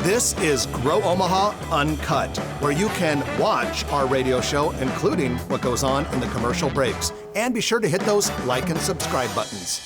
This is Grow Omaha Uncut, where you can watch our radio show, including what goes on in the commercial breaks. And be sure to hit those like and subscribe buttons.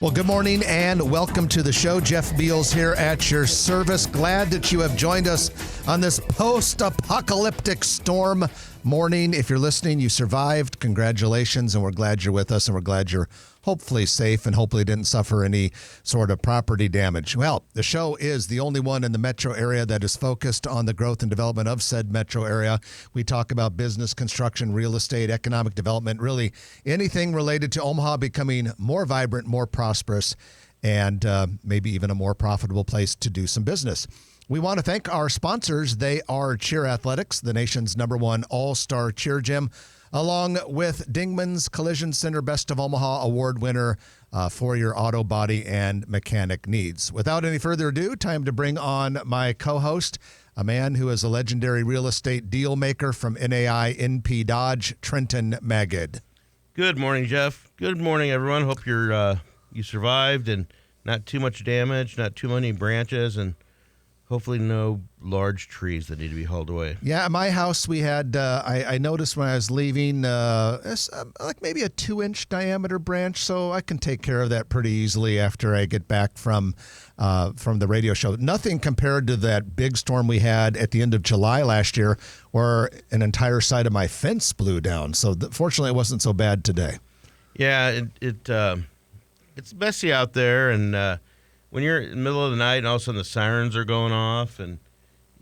Well, good morning and welcome to the show. Jeff Beals here at your service. Glad that you have joined us on this post-apocalyptic storm morning. If you're listening, you survived. Congratulations, and we're glad you're with us, and we're glad you're hopefully safe and hopefully didn't suffer any sort of property damage. Well, the show is the only one in the metro area that is focused on the growth and development of said metro area. We talk about business, construction, real estate, economic development, really anything related to Omaha becoming more vibrant, more prosperous, and maybe even a more profitable place to do some business. We want to thank our sponsors. They are Cheer Athletics, the nation's #1 all-star cheer gym, along with Dingman's Collision Center Best of Omaha Award winner for your auto, body, and mechanic needs. Without any further ado, time to bring on my co-host, a man who is a legendary real estate deal maker from NAI NP Dodge, Trenton Magid. Good morning, Jeff. Good morning, everyone. Hope you survived and not too much damage, not too many branches, and hopefully no large trees that need to be hauled away. Yeah, at my house we had, I noticed when I was leaving, like maybe a 2-inch diameter branch, so I can take care of that pretty easily after I get back from the radio show. Nothing compared to that big storm we had at the end of July last year where an entire side of my fence blew down. So fortunately it wasn't so bad today. Yeah, it's messy out there, and when you're in the middle of the night and all of a sudden the sirens are going off and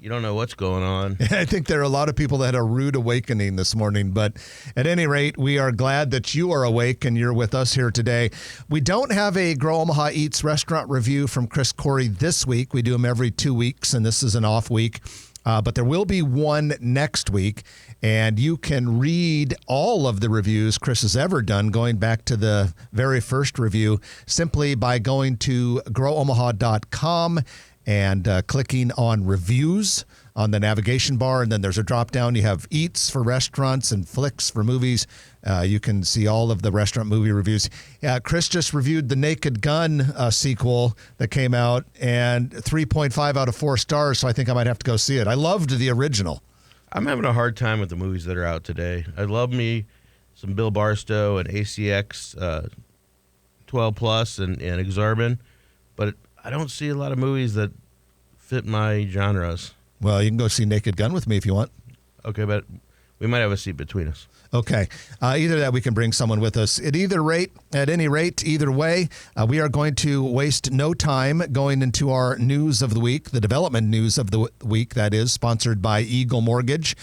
you don't know what's going on. I think there are a lot of people that had a rude awakening this morning, but at any rate, we are glad that you are awake and you're with us here today. We don't have a Grow Omaha Eats restaurant review from Chris Corey this week. We do them every 2 weeks, and this is an off week. But there will be one next week, and you can read all of the reviews Chris has ever done, going back to the very first review, simply by going to growomaha.com and clicking on reviews on the navigation bar. And then there's a drop down. You have eats for restaurants and flicks for movies. You can see all of the restaurant movie reviews. Chris just reviewed the Naked Gun sequel that came out, and 3.5 out of 4 stars, so I think I might have to go see it. I loved the original. I'm having a hard time with the movies that are out today. I love me some Bill Barstow and ACX 12 Plus and Exarban, but I don't see a lot of movies that fit my genres. Well, you can go see Naked Gun with me if you want. Okay, but we might have a seat between us. Okay. Either that, we can bring someone with us. At any rate, either way, we are going to waste no time going into our news of the week, the development news of the week, that is, sponsored by Eagle Mortgage.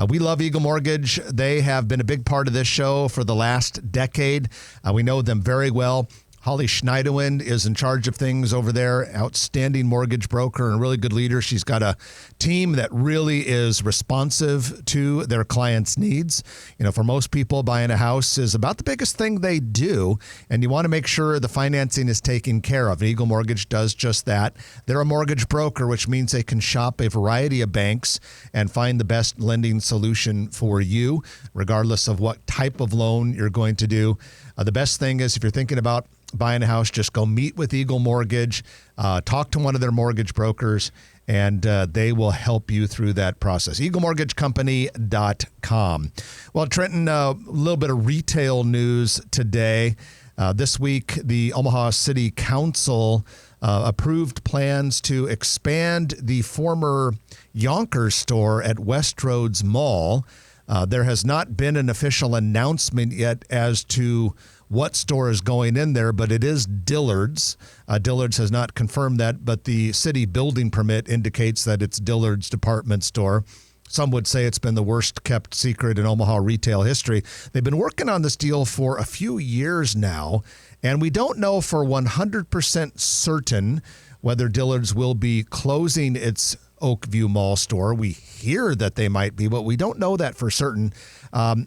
We love Eagle Mortgage. They have been a big part of this show for the last decade. We know them very well. Holly Schneiderwind is in charge of things over there, outstanding mortgage broker and a really good leader. She's got a team that really is responsive to their clients' needs. You know, for most people, buying a house is about the biggest thing they do, and you want to make sure the financing is taken care of. And Eagle Mortgage does just that. They're a mortgage broker, which means they can shop a variety of banks and find the best lending solution for you, regardless of what type of loan you're going to do. The best thing is, if you're thinking about buying a house, just go meet with Eagle Mortgage, talk to one of their mortgage brokers, and they will help you through that process. EagleMortgageCompany.com. Well, Trenton, a little bit of retail news today. This week, the Omaha City Council approved plans to expand the former Yonkers store at Westroads Mall. There has not been an official announcement yet as to what store is going in there, but it is Dillard's. Dillard's has not confirmed that, but the city building permit indicates that it's Dillard's department store. Some would say it's been the worst kept secret in Omaha retail history. They've been working on this deal for a few years now, and we don't know for 100% certain whether Dillard's will be closing its Oakview Mall store. We hear that they might be, but we don't know that for certain.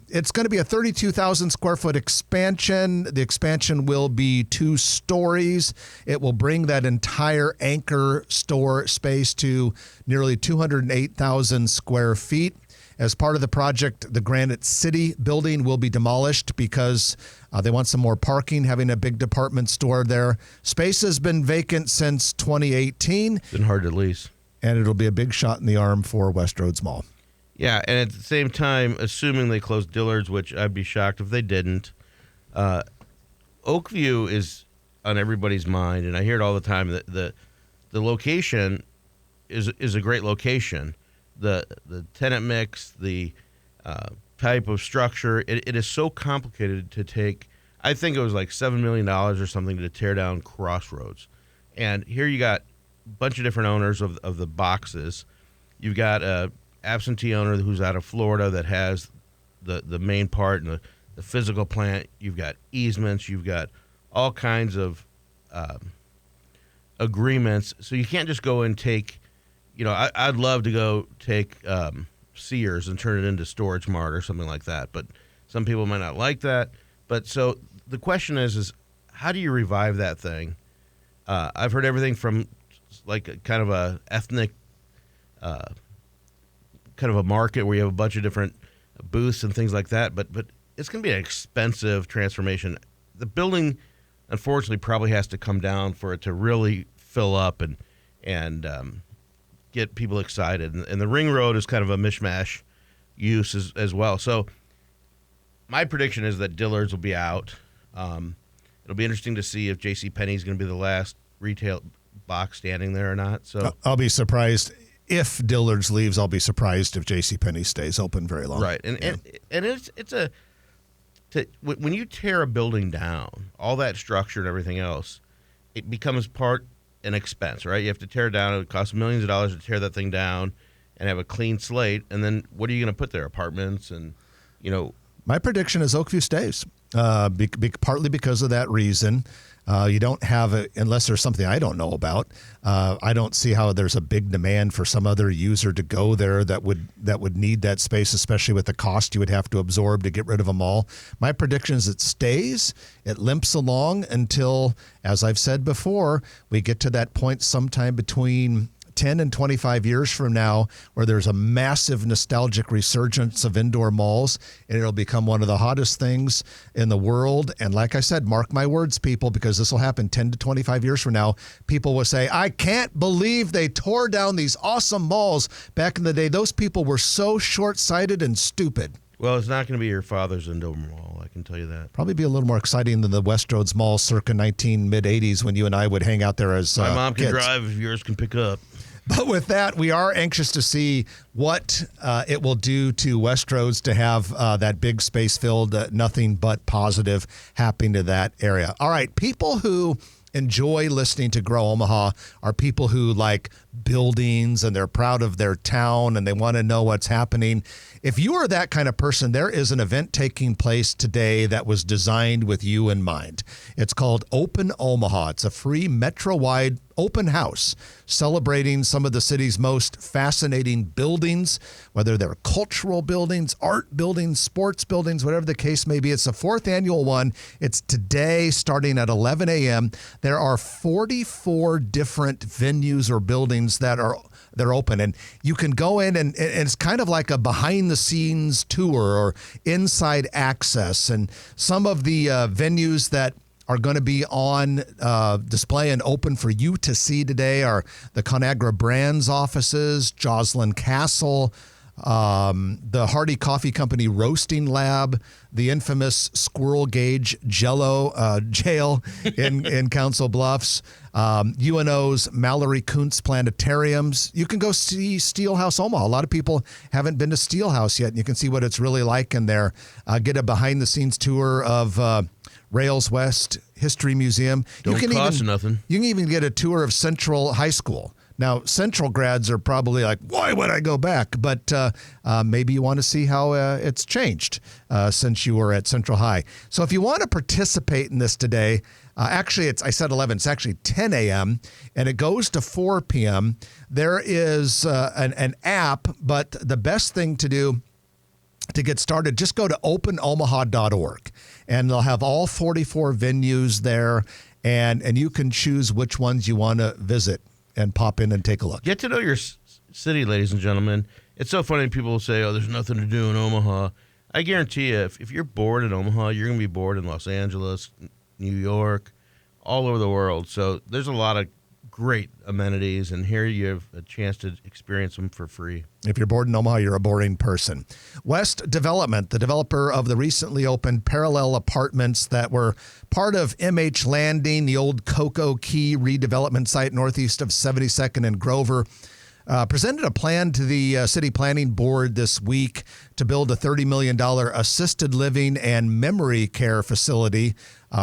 It's going to be a 32,000 square foot expansion. The expansion will be 2 stories. It will bring that entire anchor store space to nearly 208,000 square feet. As part of the project, the Granite City building will be demolished because they want some more parking, having a big department store there. Space has been vacant since 2018. Been hard to lease. And it'll be a big shot in the arm for Westroads Mall. Yeah, and at the same time, assuming they close Dillard's, which I'd be shocked if they didn't, Oakview is on everybody's mind, and I hear it all the time that the location is a great location. The tenant mix, the type of structure, it is so complicated to take. I think it was like $7 million or something to tear down Crossroads. And here you got a bunch of different owners of the boxes. You've got a absentee owner who's out of Florida that has the main part and the physical plant. You've got easements. You've got all kinds of agreements. So you can't just go and take, I'd love to go take Sears and turn it into Storage Mart or something like that. But some people might not like that. But so the question is how do you revive that thing? I've heard everything from like a kind of a ethnic kind of a market where you have a bunch of different booths and things like that. But it's going to be an expensive transformation. The building, unfortunately, probably has to come down for it to really fill up and get people excited. And the ring road is kind of a mishmash use as well. So my prediction is that Dillard's will be out. It'll be interesting to see if JCPenney's going to be the last retail box standing there or not. So I'll be surprised if Dillard's leaves. I'll be surprised if JCPenney stays open very long. Right, and when you tear a building down, all that structure and everything else, it becomes an expense, right? You have to tear it down. It costs millions of dollars to tear that thing down and have a clean slate. And then what are you going to put there? Apartments and, My prediction is Oakview stays, partly because of that reason. You don't have unless there's something I don't know about. I don't see how there's a big demand for some other user to go there that would need that space, especially with the cost you would have to absorb to get rid of them all. My prediction is it stays. It limps along until, as I've said before, we get to that point sometime between 10 and 25 years from now where there's a massive nostalgic resurgence of indoor malls, and it'll become one of the hottest things in the world. And like I said, mark my words, people, because this will happen 10 to 25 years from now. People will say, I can't believe they tore down these awesome malls back in the day. Those people were so short-sighted and stupid. Well, it's not going to be your father's indoor mall, I can tell you that. Probably be a little more exciting than the Westroads Mall circa mid-'80s when you and I would hang out there as My mom can kids. drive if yours can pick up. But with that, we are anxious to see what it will do to Westroads to have that big space filled, nothing but positive happening to that area. All right, people who enjoy listening to Grow Omaha are people who like buildings and they're proud of their town and they want to know what's happening. If you are that kind of person, there is an event taking place today that was designed with you in mind. It's called Open Omaha. It's a free metro-wide open house celebrating some of the city's most fascinating buildings, whether they're cultural buildings, art buildings, sports buildings, whatever the case may be. It's the fourth annual one. It's today starting at 11 a.m. There are 44 different venues or buildings they're open, and you can go in and it's kind of like a behind the scenes tour or inside access. And some of the venues that are going to be on display and open for you to see today are the ConAgra Brands offices, Joslyn Castle, the Hardy Coffee Company Roasting Lab, the infamous Squirrel Gauge jail in Council Bluffs, UNO's Mallory Kuntz Planetariums. You can go see Steelhouse Omaha. A lot of people haven't been to Steelhouse yet, and you can see what it's really like in there. Get a behind-the-scenes tour of Rails West History Museum. Don't cost nothing. You can even get a tour of Central High School. Now, Central grads are probably like, why would I go back? But maybe you want to see how it's changed since you were at Central High. So if you want to participate in this today, actually, I said 11. It's actually 10 a.m., and it goes to 4 p.m. There is an app, but the best thing to do to get started, just go to openomaha.org, and they'll have all 44 venues there, and you can choose which ones you want to visit and pop in and take a look. Get to know your city, ladies and gentlemen. It's so funny people say, oh, there's nothing to do in Omaha. I guarantee you, if you're bored in Omaha, you're going to be bored in Los Angeles, New York, all over the world. So there's a lot of great amenities, and here you have a chance to experience them for free. If you're bored in Omaha, you're a boring person. West Development, the developer of the recently opened parallel apartments that were part of MH Landing, the old Cocoa Key redevelopment site northeast of 72nd and Grover, presented a plan to the City Planning Board this week to build a $30 million assisted living and memory care facility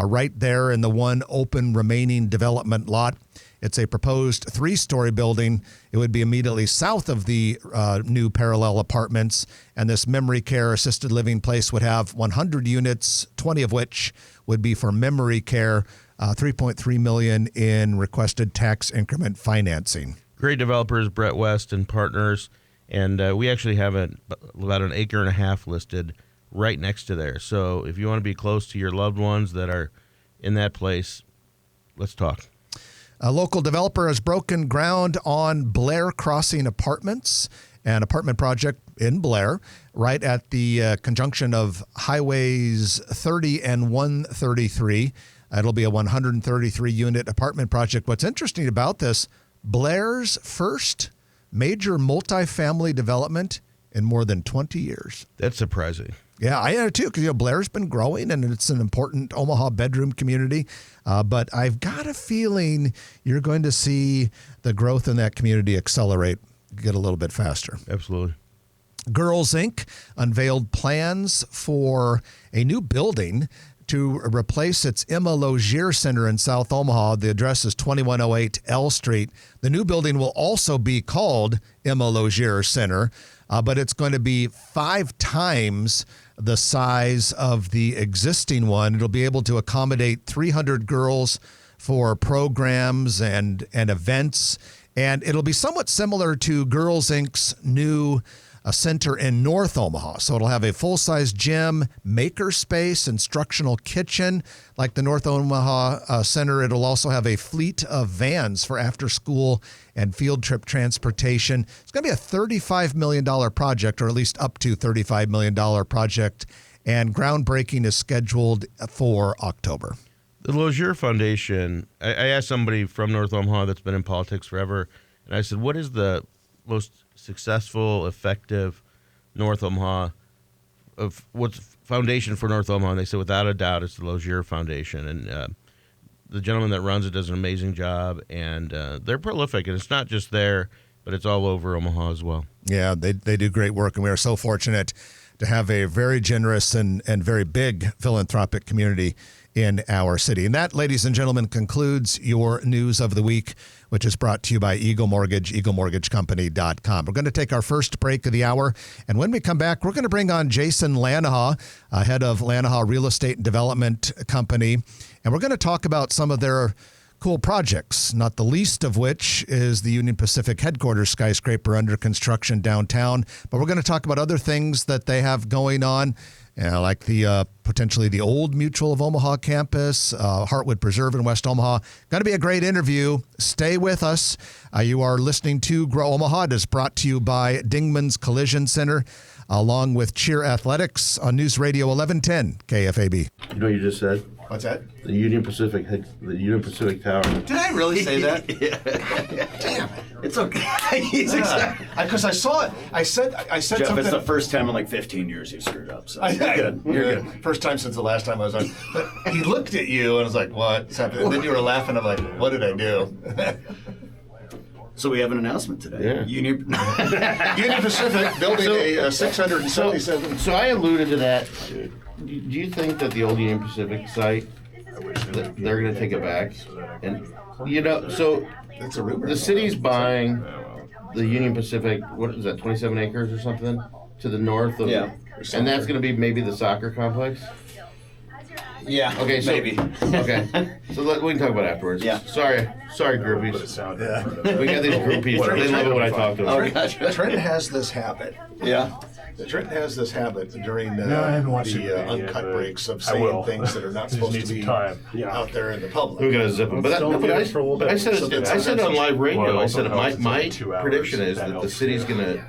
right there in the one open remaining development lot. It's a proposed 3-story building. It would be immediately south of the new parallel apartments, and this memory care assisted living place would have 100 units, 20 of which would be for memory care, $3.3 million in requested tax increment financing. Great developers, Brett West and partners, and we actually have about an acre and a half listed right next to there. So if you want to be close to your loved ones that are in that place, let's talk. A local developer has broken ground on Blair Crossing Apartments, an apartment project in Blair, right at the conjunction of Highways 30 and 133. It'll be a 133-unit apartment project. What's interesting about this, Blair's first major multifamily development in more than 20 years. That's surprising. Yeah, I am too, because Blair's been growing, and it's an important Omaha bedroom community. But I've got a feeling you're going to see the growth in that community accelerate, get a little bit faster. Absolutely. Girls Inc. unveiled plans for a new building to replace its Emma Logier Center in South Omaha. The address is 2108 L Street. The new building will also be called Emma Logier Center, but it's going to be 5 times the size of the existing one. It'll be able to accommodate 300 girls for programs and events, and it'll be somewhat similar to Girls Inc.'s new center in North Omaha. So it'll have a full-size gym, maker space, instructional kitchen. Like the North Omaha Center, it'll also have a fleet of vans for after-school and field trip transportation. It's going to be a $35 million project, or at least up to $35 million project, and groundbreaking is scheduled for October. The Logier Foundation, I asked somebody from North Omaha that's been in politics forever, and I said, what is the most successful, effective North Omaha, of what's foundation for North Omaha? And they said, without a doubt, it's the Logier Foundation. And the gentleman that runs it does an amazing job, and they're prolific. And it's not just there, but it's all over Omaha as well. Yeah, they do great work, and we are so fortunate to have a very generous and very big philanthropic community in our city. And that, ladies and gentlemen, concludes your news of the week, which is brought to you by Eagle Mortgage, eaglemortgagecompany.com. We're going to take our first break of the hour, and when we come back, we're going to bring on Jason Lanoha, head of Lanoha Real Estate and Development Company, and we're going to talk about some of their cool projects, not the least of which is the Union Pacific headquarters skyscraper under construction downtown. But we're going to talk about other things that they have going on, like the potentially the old Mutual of Omaha campus, Heartwood Preserve in West Omaha. Going to be a great interview. Stay with us. You are listening to Grow Omaha. It is brought to you by Dingman's Collision Center, along with Cheer Athletics on News Radio 1110 KFAB. You know what you just said? What's that? The Union Pacific Tower. Did I really say that? Yeah. Damn. It's okay. Because I saw it. I said Jeff, something. it's the first time in like 15 years you screwed up. So You're good. You're good. First time since the last time I was on. But he looked at you and was like, "What's happening?" And then you were laughing. I'm like, "What did I do?" So we have an announcement today. Yeah. Union Pacific building a 677. So I alluded to that. Do you think that the old Union Pacific site, that they're going to take it back? And so It's a rumor. the city's buying the Union Pacific. What is that? 27 acres or something to the north of. Yeah. And that's going to be maybe the soccer complex. Yeah. Okay. So, maybe. Okay. So we can talk about it afterwards. Yeah. Sorry, groupies. Yeah. We got these groupies. They love it when I talk to them. Oh, gotcha. Trent has this habit. Yeah. Trenton has this habit during No, I haven't watched it the yet, uncut but breaks of I will. saying things that are not Just supposed need to be some time. out there in the public. We're gonna zip them, but, Still but do it for a little bit. I said So it. that's I said on live radio. Well, I also said helps my it's only 2 hours. prediction is That that the helps city's too. gonna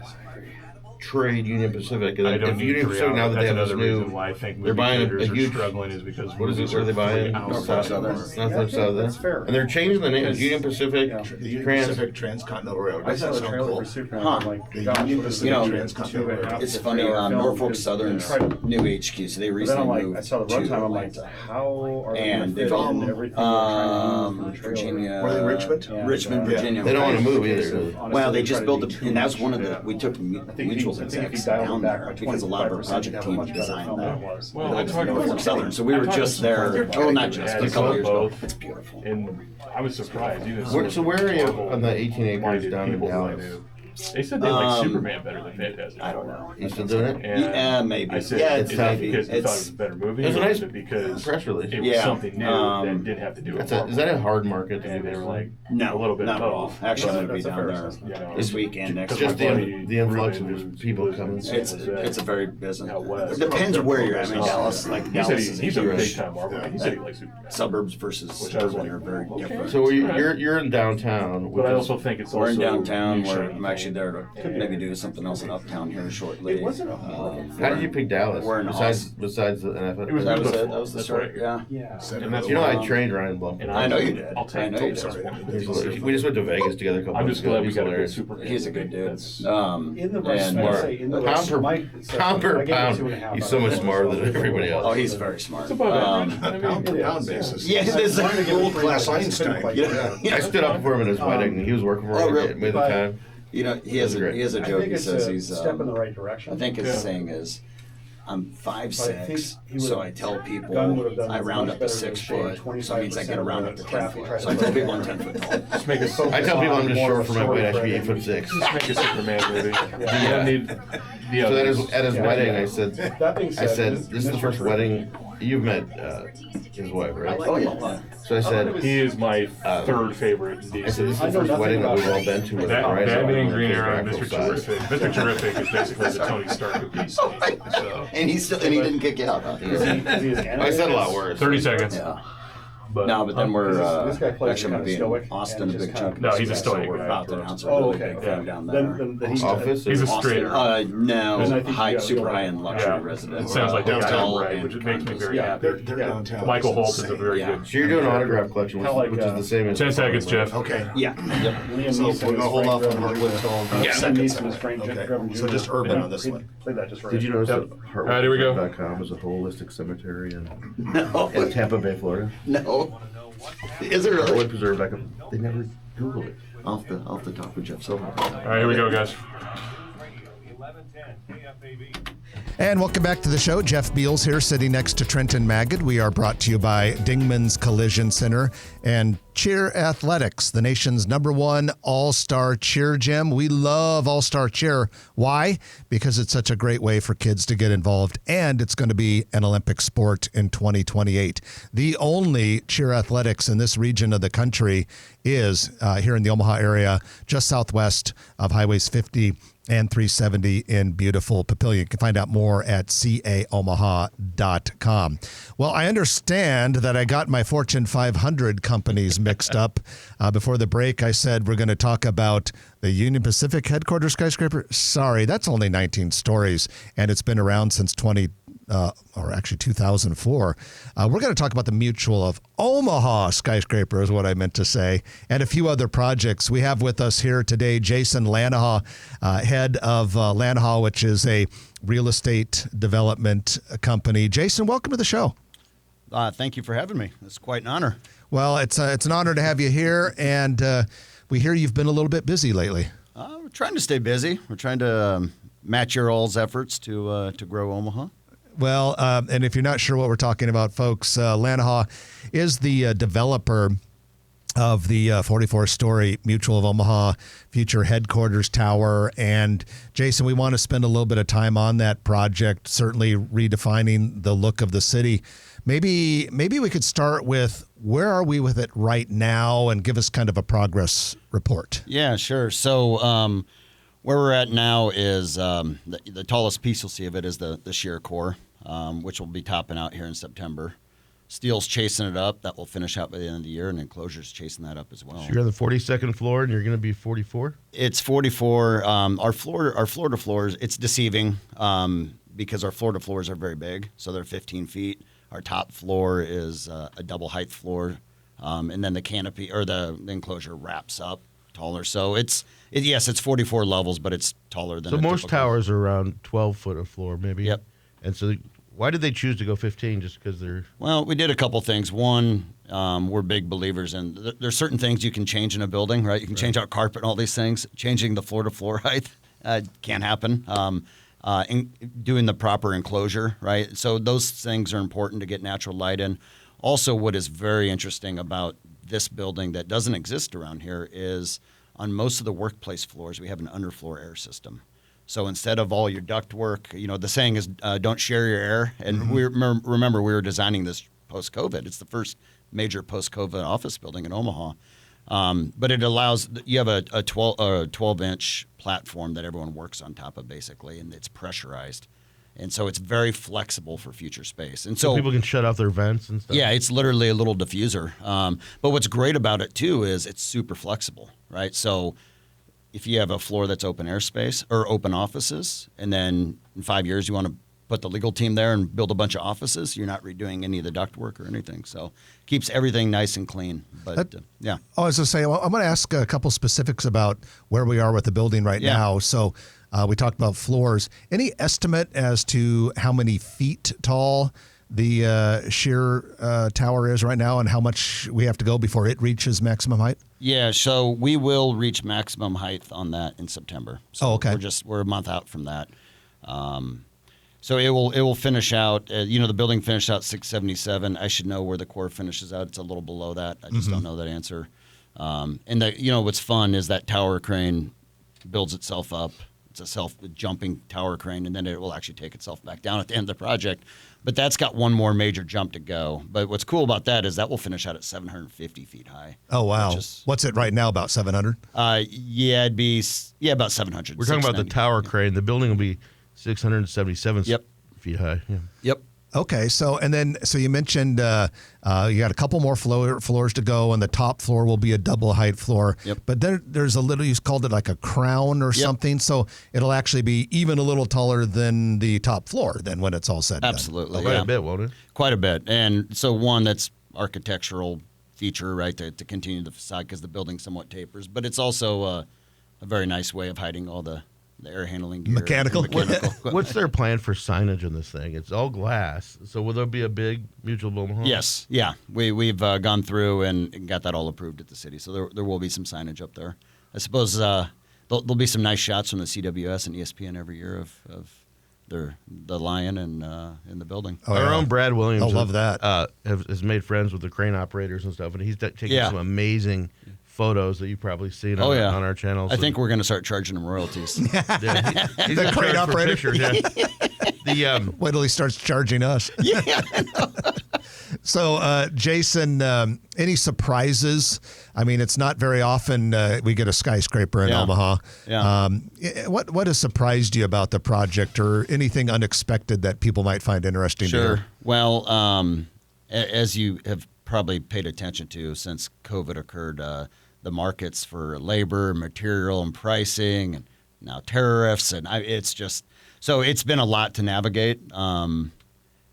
trade Union Pacific, and I then don't if need Union 3 Pacific hours. now that they That's have this another new, reason why I think they're movie buying a theaters are huge. struggling is because What is it? movies Where are they are buying? 3 hours North long. South Southern. That's fair. And they're changing the name. Union Pacific. The Union Trans. Pacific Transcontinental Railroad. I Does saw that the sound trailer cool? for Superman. Huh. I'm like, The God, Union this is Pacific a Transcontinental Railroad. It's funny, Norfolk Southern's new HQ, so they But then I'm recently like, I moved saw the to runtime. I'm like, Atlanta. how are they And going to they've fit all- in everything they're trying to do for the trailer? Virginia. Were they Richmond? And, Richmond, Yeah. Virginia. They don't want to move either. Honestly, Well, they try just to built do a, too and that's much. one of the, Yeah. we took I think if mutual you execs dial down them back there by because a lot of our 25%, project you have a team much better designed film than that. it was. Well, That's I talked Norfolk about Southern, so we were just there, well, not just, a couple years ago. It's beautiful. And I was surprised. Even So where are you on the 18 acres Marvel-minded down in people who I Dallas? knew. They said they like Um, Superman better than Fantastic I don't Four. know. You still doing it? And Yeah, maybe. I said, Yeah, is it's that maybe. because you thought it It's- was a better movie? It was a or nice is it because press release. it was Yeah, something new that didn't have to do with That's is that a hard market to And do they this? were like, No, a little bit not at of all. both. Actually, I'm That's going to be a down fair there assessment. You know, this week and next Just week. the influx of Ruben, just people who's coming. in It's San Jose. it's a very business. Out west. It depends where you're at. I mean, Dallas, like He said Dallas is he's a big huge. time Marvel. He said he likes Superman. Suburbs versus Which I was urban like, are very okay. different. So you're in downtown. But I also think it's We're also in downtown. new Where shiny I'm actually thing. there to maybe do something else in uptown here shortly. It wasn't a How did you pick Dallas? We're in Besides the NFL. It was That was Buffalo. it. That was the That's story. right. Yeah. Yeah. And that's You know, why I trained Ryan Blum. And I know you did. I'll take I know you it. did. We just went to Vegas together a couple I'm months just ago. glad It we was got a good hilarious. Superman. He's a good dude. That's- In the right and space, in the right Pound per Mike said pound per I gave it pound, 2.5 he's out so of much 4, smarter so- than everybody else. Oh, he's very smart. It's above average. I mean, Pound per It pound is, yeah. basis. Yeah, it is. I wanted to give it Old 3 class out of 6, couldn't Einstein. quite Yeah. do it. I stood up for him at his wedding. He was working for Oh, me really? at the But- time. You know, he has That's a he has a I joke. think He it's says a he's. step in the right direction. I think his Yeah. saying is, I'm But I think 5'6", he so would've- I tell people Gunn would've done I round much up to better 6 than Shane, foot, so it means I get 25% around of up to the 10 crap he foot. tries So I to tell do. people I'm 10 foot tall. Just make a I tell people I'm just short for my weight. I should be Yeah. 8'6". Just make a Superman movie. You don't need the So others. at his Yeah. wedding, I said, That being said, this is the first wedding you've met his wife, right? Oh yeah. So I said, He is my third favorite in I said, this is DC. the first wedding that we've all been to with That, Verizon. Batman, Green His Arrow, and actual Mr. size. Terrific. Mr. Terrific is basically the Tony Stark of DC. So, And he didn't kick you out, huh? I said a lot worse. 30 seconds. Yeah. But No, but then we're this guy plays actually going to kinda be in stoic Austin and a just big kinda- chunk. No, of he's a this, so stoic we're guy. about to announce a Oh, really okay. big thing down there. Then he's Office? He's a Austin, straight no, Because I think high, you super got- high-end luxury Yeah. residence. It sounds like the guy Hotel I'm right, and which makes me condos. very Yeah, happy. They're downtown. Michael This Holt is a very Yeah. good. So you're doing an autograph collection, which, Kinda like, which is the same as 10 seconds, Jeff. Okay. Yeah. Yep. Liam So Neeson we're is gonna hold Frank off on Drebin Hardwood Jr. till Sam second Neeson segment. is Frank Okay. Drebin So Jr. just urban on this one. Played that just right. Did you notice Yep. that There we go. Heartwood.com is a holistic cemetery in No. Tampa Bay, Florida? No. Is it really? Heartwood Preserve back up. They never Googled it. I'll have to talk with Jeff Silver. All right, here we go, guys. And welcome back to the show. Jeff Beals here, sitting next to Trenton Magid. We are brought to you by Dingman's Collision Center and Cheer Athletics, the nation's #1 all-star cheer gym. We love all-star cheer. Why? Because it's such a great way for kids to get involved, and it's going to be an Olympic sport in 2028. The only cheer athletics in this region of the country is here in the Omaha area, just southwest of Highways 50 and 370 in beautiful Papillion. You can find out more at caomaha.com. Well, I understand that I got my Fortune 500 companies mixed up. Before the break, I said we're going to talk about the Union Pacific headquarters skyscraper. Sorry, that's only 19 stories, and it's been around since 2004. We're going to talk about the Mutual of Omaha skyscraper is what I meant to say, and a few other projects. We have with us here today Jason Lanoha, head of Lanoha, which is a real estate development company. Jason, welcome to the show. Thank you for having me. It's quite an honor. Well, it's an honor to have you here, and we hear you've been a little bit busy lately. We're trying to stay busy. We're trying to match your all's efforts to grow Omaha. Well, and if you're not sure what we're talking about, folks, Lanoha is the developer of the 44-story Mutual of Omaha future headquarters tower. And Jason, we want to spend a little bit of time on that project, certainly redefining the look of the city. Maybe we could start with where are we with it right now and give us kind of a progress report. Yeah, sure. So Where we're at now is the tallest piece you'll see of it is the shear core, which will be topping out here in September. Steel's chasing it up. That will finish out by the end of the year, and Enclosure's chasing that up as well. So you're on the 42nd floor, and you're going to be 44? It's 44. Our floor to floors, it's deceiving because our floor to floors are very big, so they're 15 feet. Our top floor is a double height floor, and then the canopy or the enclosure wraps up taller. So yes, it's 44 levels, but it's taller than. So a most typical. towers are around 12 foot of floor, maybe. Yep. And so why did they choose to go 15? Just because they're Well, we did a couple things. One, we're big believers in there's certain things you can change in a building, right? You can change out carpet and all these things. Changing the floor to floor height can't happen. Doing the proper enclosure, right? So those things are important to get natural light in. Also, what is very interesting about this building that doesn't exist around here is on most of the workplace floors, we have an underfloor air system. So instead of all your duct work, the saying is don't share your air. And we remember we were designing this post-COVID. It's the first major post-COVID office building in Omaha. But it allows you have a 12-inch platform that everyone works on top of basically, and it's pressurized. And so it's very flexible for future space. And so people can shut off their vents and stuff? Yeah, it's literally a little diffuser. But what's great about it, too, is it's super flexible, right? So if you have a floor that's open airspace or open offices, and then in 5 years you want to put the legal team there and build a bunch of offices, you're not redoing any of the duct work or anything. So keeps everything nice and clean. But, yeah. I was going to say, well, I'm going to ask a couple specifics about where we are with the building right now. So we talked about floors. Any estimate as to how many feet tall the shear tower is right now and how much we have to go before it reaches maximum height? Yeah, so we will reach maximum height on that in September. So okay. We're a month out from that. So it will finish out. The building finished out 677. I should know where the core finishes out. It's a little below that. I just don't know that answer. And what's fun is that tower crane builds itself up. It's a self-jumping tower crane, and then it will actually take itself back down at the end of the project. But that's got one more major jump to go. But what's cool about that is that will finish out at 750 feet high. Oh, wow. What's it right now, about 700? It'd be about 700. We're talking about the tower crane. The building will be 677 feet high. Yeah. Yep. Okay, so you mentioned you got a couple more floors to go, and the top floor will be a double height floor. Yep. But there's a little, you called it like a crown or something, so it'll actually be even a little taller than the top floor then when it's all said and done. Absolutely. Quite a bit, won't it? Quite a bit. And so one, that's architectural feature, right, to continue the facade because the building somewhat tapers. But it's also a very nice way of hiding all the air handling gear. Mechanical. What's their plan for signage in this thing? It's all glass. So will there be a big Mutual of Omaha? Yes. Yeah. We've gone through and got that all approved at the city. So there will be some signage up there. I suppose there'll be some nice shots from the CWS and ESPN every year of the lion and in the building. Our own Brad Williams. I love that. Has made friends with the crane operators and stuff, and he's taking some amazing photos that you've probably seen on our channel. I think we're going to start charging him royalties. He's The crane operator. Wait till he starts charging us. Yeah. So, Jason, any surprises? I mean, it's not very often we get a skyscraper in Omaha. Yeah. What has surprised you about the project, or anything unexpected that people might find interesting to hear? Well, as you have probably paid attention to since COVID occurred, the markets for labor, material, and pricing, and now tariffs, and it's been a lot to navigate.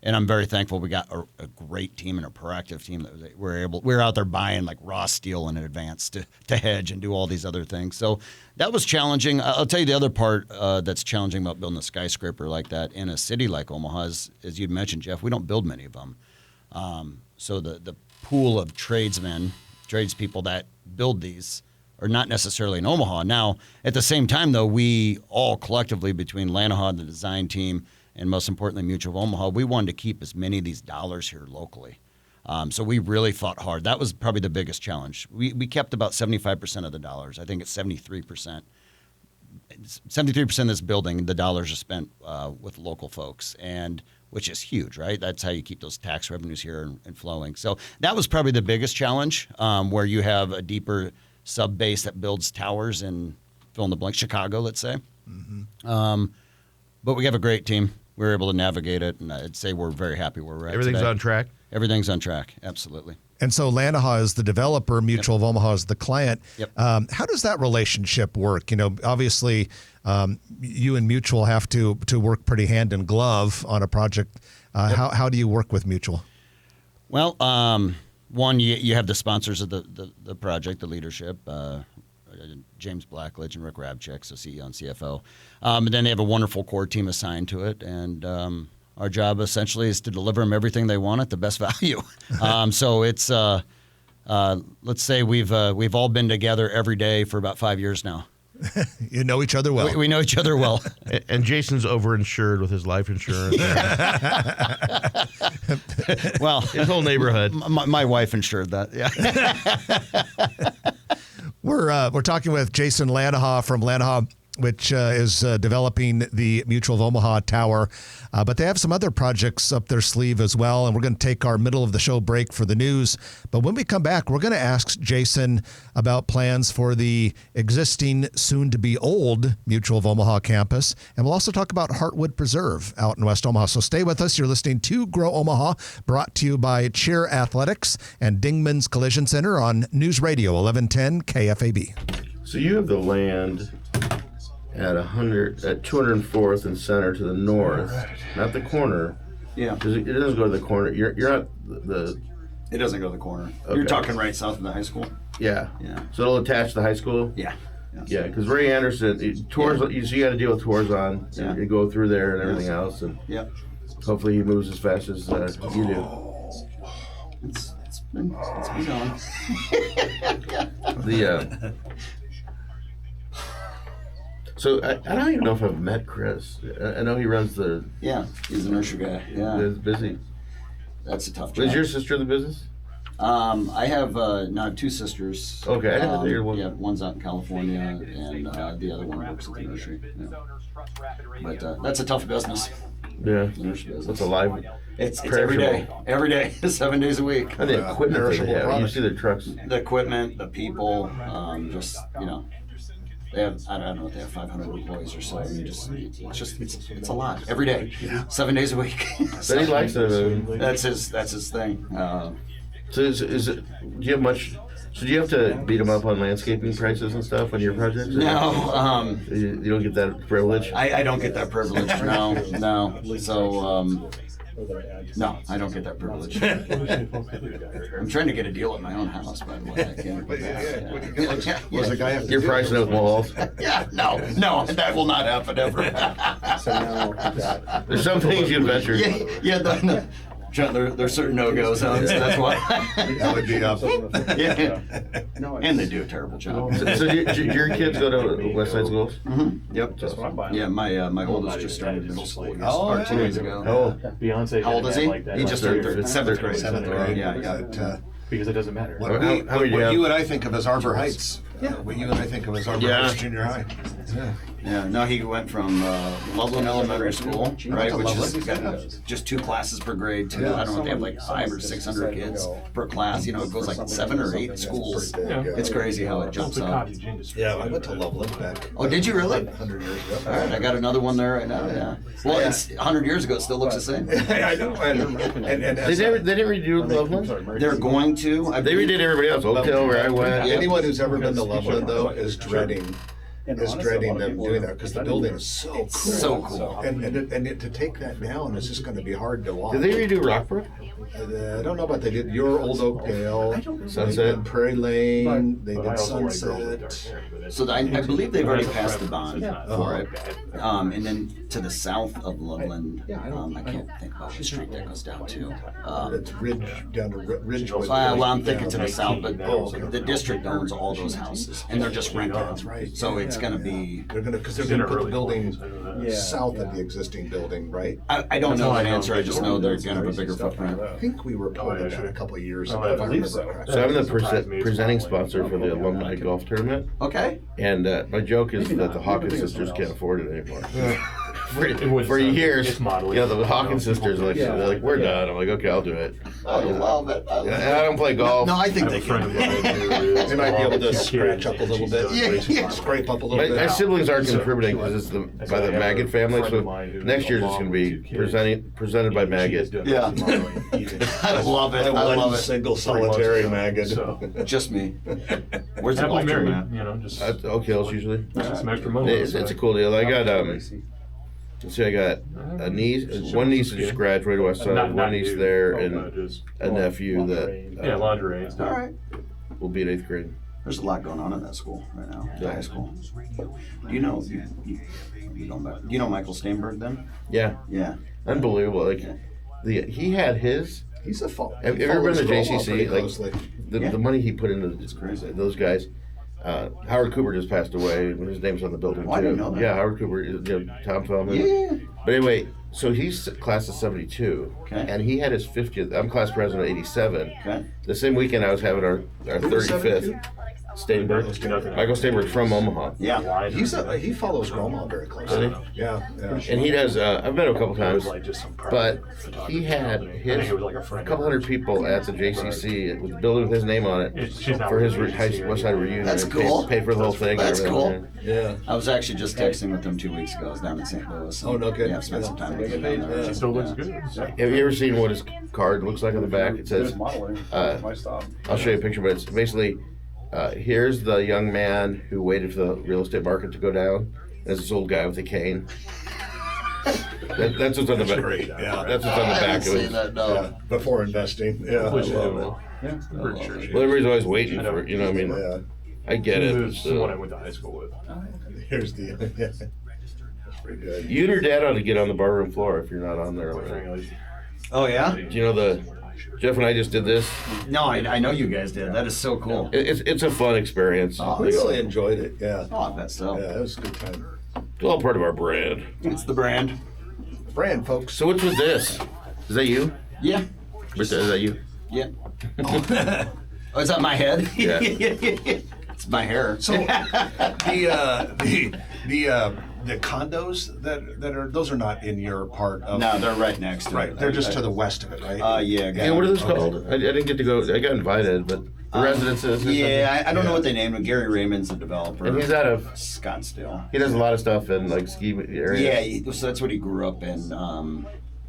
And I'm very thankful we got a great team and a proactive team that we're out there buying like raw steel in advance to hedge and do all these other things. So that was challenging. I'll tell you the other part that's challenging about building a skyscraper like that in a city like Omaha is, as you'd mentioned, Jeff, we don't build many of them. So the pool of tradespeople that build these are not necessarily in Omaha. Now, at the same time, though, we all collectively between Lanoha, the design team, and most importantly, Mutual of Omaha, we wanted to keep as many of these dollars here locally. So we really fought hard. That was probably the biggest challenge. We kept about 75% of the dollars. I think it's 73%. 73% of this building, the dollars are spent with local folks, and which is huge, right? That's how you keep those tax revenues here and flowing. So that was probably the biggest challenge, where you have a deeper sub base that builds towers in fill in the blank, Chicago, let's say. But we have a great team. We were able to navigate it, and I'd say we're very happy where we're at Everything's today. on track. Everything's on track, absolutely. And so Lanoha is the developer, Mutual of Omaha is the client. Yep. How does that relationship work? You know, obviously, you and Mutual have to work pretty hand in glove on a project. How do you work with Mutual? Well, one, you have the sponsors of the project, the leadership, James Blackledge and Rick Rabchik, so CEO and CFO. And then they have a wonderful core team assigned to it, and our job essentially is to deliver them everything they want at the best value. So it's let's say we've all been together every day for about 5 years now. You know each other well. We know each other well. And Jason's overinsured with his life insurance. Well, His whole neighborhood. my wife insured that. Yeah. We're talking with Jason Lanoha from Lanoha, which is developing the Mutual of Omaha Tower. But they have some other projects up their sleeve as well. And we're going to take our middle of the show break for the news. But when we come back, we're going to ask Jason about plans for the existing, soon-to-be old Mutual of Omaha campus. And we'll also talk about Heartwood Preserve out in West Omaha. So stay with us. You're listening to Grow Omaha, brought to you by Cheer Athletics and Dingman's Collision Center on News Radio 1110 KFAB. So you have the land at 204th and Center to the north, not the corner. Yeah. It doesn't go to the corner. You're not the. It doesn't go to the corner. Okay. You're talking right south of the high school? Yeah. Yeah. So it'll attach to the high school. Yeah. Yeah, because Ray Anderson, you got to deal with Torzon. Yeah. You go through there and everything else, and Yep. hopefully he moves as fast as you do. It's been going. The so I don't even know if I've met Chris. I know he runs the. Yeah, he's a nursery guy. Yeah. It's busy. That's a tough job. Is your sister in the business? I have now two sisters. Okay, I didn't know you were one. Yeah, one's out in California, and the other one works at the nursery. Yeah. But that's a tough business. Yeah. The nursery business. That's a live. It's every day, 7 days a week. And the equipment they have. You product. see their trucks. The equipment, the people, just they have, I don't know, they have 500 employees or so. I mean, it's a lot every day, 7 days a week. But he likes it. That's his thing. So is it? Do you have much? So do you have to beat them up on landscaping prices and stuff on your projects? No, You don't get that privilege. I don't get that privilege. No. So no, I don't get that privilege. I'm trying to get a deal at my own house, by the way. I can't. Was the guy have to You're pricing out walls. Yeah, no, that will not happen ever. So now, There's some things you venture. Yeah. There's certain no-goes, so that's why. That would be up. Yeah. And they do a terrible job. So do your kids go to West Side schools? Yep. That's what I'm buying. Yeah, my oldest just started middle school. Oh, 2 days ago. Oh, Beyonce. How old is he? He just turned seventh grade. Seventh grade. Yeah. Because it doesn't matter. What, How many do you have? you and I think of as Arbor Heights. What you and I think of as Arbor Yeah. Heights Junior High. Yeah. Yeah, no, he went from Loveland Elementary School, right, which is got just 2 classes per grade, too. I don't know if they have like 500 or 600 kids per class. You know, it goes like 7 or 8 schools. It's crazy how it jumps It's a up. cottage industry. Yeah, I went to Loveland back. Oh, did you really? 100 years ago. All right, I got another one there right now. Yeah. Well, it's 100 years ago. It still looks the same. I know. And they didn't redo Loveland. They're going to. They redid everybody else. Oakdale, where I went. Yeah. anyone who's ever been to Loveland, though, is dreading them doing that because the building is so cool. So cool. And to take that down is just going to be hard to watch. Did they redo Rockbrook? I don't know about they did your old Oakdale, Sunset? they did Prairie Lane, they But I did also like girls with dark Sunset. hair, but it's- So I believe they've already passed the bond Yeah. for it. And then to the south of Loveland, I can't think about the street that goes down to. It's Ridge down to Ridgewood. Well, I'm thinking to the south, but Oh, okay. the district owns all those houses, and they're just rented. That's right. So it's going to be. They're gonna put the building south of the existing building, right? I don't know that answer. I just know they're going to have a bigger footprint. I think we reported that a couple of years ago, I if I believe remember so. correctly. So I'm the presenting sponsor for the alumni golf tournament, Okay. and my joke is that the Hawkins sisters can't afford it anymore. It was, For years, it's modeling. the Hawkins sisters are like, they're like, we're done. I'm like, okay, I'll do it. I love it. And I don't play golf. No, I think I they have a friend of can. mine who is They might be able to two scratch kids, up a and little she's bit. done Yeah, racing yeah. cars. Scrape up a little My bit. siblings aren't So- contributing because it's I by the have a Maggot family, friend so of mine who's next year's a just mom going to with be two kids. presented by She is Maggot. doing Yeah. racing modeling even I love it. I One love it. single 3 months solitary ago. maggot. So, Just me. Where's the happily golf tournament married, at? you know, just Oak Hills usually. some extra money. It's a cool deal. I got let's see, I got a niece, one niece that just graduated West Side, one niece there, and a nephew that yeah, lingerie and stuff. All right. will be in 8th grade. There's a lot going on in that school right now. Yeah. High school. Do you know? You don't know. Do you know Michael Steinberg then? Yeah, Yeah. unbelievable. Like he had his. He's a fault. Have you ever been to JCC? Like, The money he put into crazy. those guys. Howard Cooper just passed away. His name's on the building Oh, I too. didn't know that. Yeah, Howard Cooper, Tom Feldman. Yeah. But anyway, so he's class of '72, Okay. and he had his 50th. I'm class president of '87. Okay. The same weekend I was having our 35th. Steinberg, Michael Steinberg from Omaha, Yeah. he follows Grandma very closely. Does Yeah. and he does. I've met him a couple times, Like just some but private he photography had company. I his think it was like a friend of couple hundred hers. people at the JCC with the building with his name on it She's not for his with the JCC West Side anymore. reunion. That's and cool. Paid for the whole thing. That's and cool. everything. Yeah. I was actually just texting with them 2 weeks ago. I was down in St. Louis. Oh, no kidding. Yeah, I've spent some time with them down there. She still looks good. Have you ever seen what his card looks like on the back? It says, I'll show you a picture, but it's basically, here's the young man who waited for the real estate market to go down. There's this old guy with a cane. That's what's on the back. great, yeah. That's what's on the I back haven't of seen it. that, no. Yeah. Before investing. Yeah. I Hopefully she's doing love well. Pretty sure she is. Well, everybody's always waiting for it. You know what I mean? it. Yeah. I get it. This but is the one I still. went to high school with. Here's the. Yeah. That's pretty good. You and your dad ought to get on the barroom floor if you're not on there. Quite frankly. Oh, yeah? Do you know Jeff and I just did this? No, I know you guys did. That is so cool. It's a fun experience. Oh, We really enjoyed it. Yeah. Oh, I bet so. Yeah, it was a good time. It's all part of our brand. It's the brand. Brand, folks. So what's with this? Is that you? Yeah. Is that you? Yeah. Oh, is that my head? Yeah. It's my hair. So the condos that are those are not in your part of. No, they're right next to it. Right. They're just to the west of it, right? Yeah. Yeah, what are those called? I didn't get to go. I got invited, but the residences. or Yeah, I don't know what they named it. Gary Raymond's the developer. something? And he's out of. Scottsdale. He does a lot of stuff in like ski areas. Yeah, so that's what he grew up in.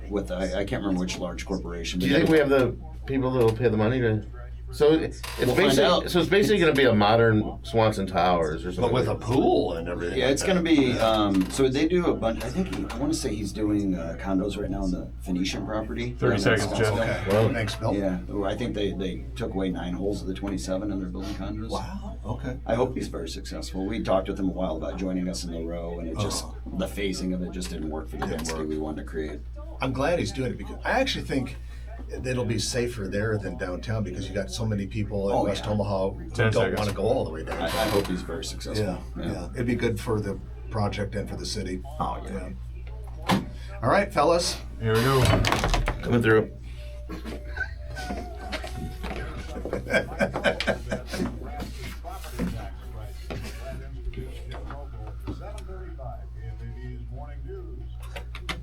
With I can't remember which large corporation. Do you think we have the people that will pay the money to? So it's We'll find basically out. going to be a modern Swanson Towers or something. but with a pool and everything. Yeah, like it's that. going to be. So they do a bunch. I want to say he's doing condos right now on the Phoenician property. 30 seconds, Jeff. Okay. Well, Thanks, Bill. Yeah, I think they took away 9 holes of the 27 and they're building condos. Wow. Okay. I hope he's very successful. We talked with him a while about joining us in the row, and it just Oh. the phasing of it just didn't work for the density we wanted to create. I'm glad he's doing it because I actually think it'll be safer there than downtown because you got so many people in Oh, West yeah. Omaha who 10 don't seconds. want to go all the way I down. hope he's very successful. Yeah. It'd be good for the project and for the city. Oh yeah. Yeah. All right, fellas. Here we go. coming through.